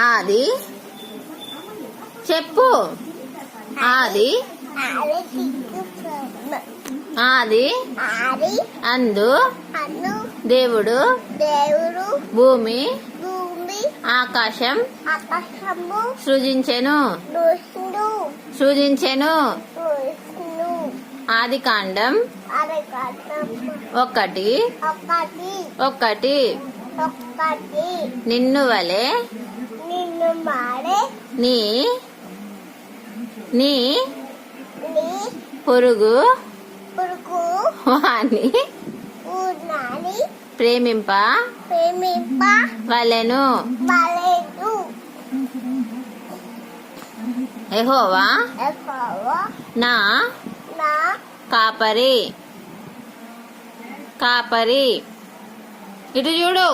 ఆది చెప్పు. ఆది ఆది అందు దేవుడు భూమి ఆకాశం సృజించెను. ఆది కాండం 1:1 నిన్ను వలె నీ పొరుగు వాని ప్రేమింప వలెను. యెహోవా నా కాపరి. ఇటు చూడు.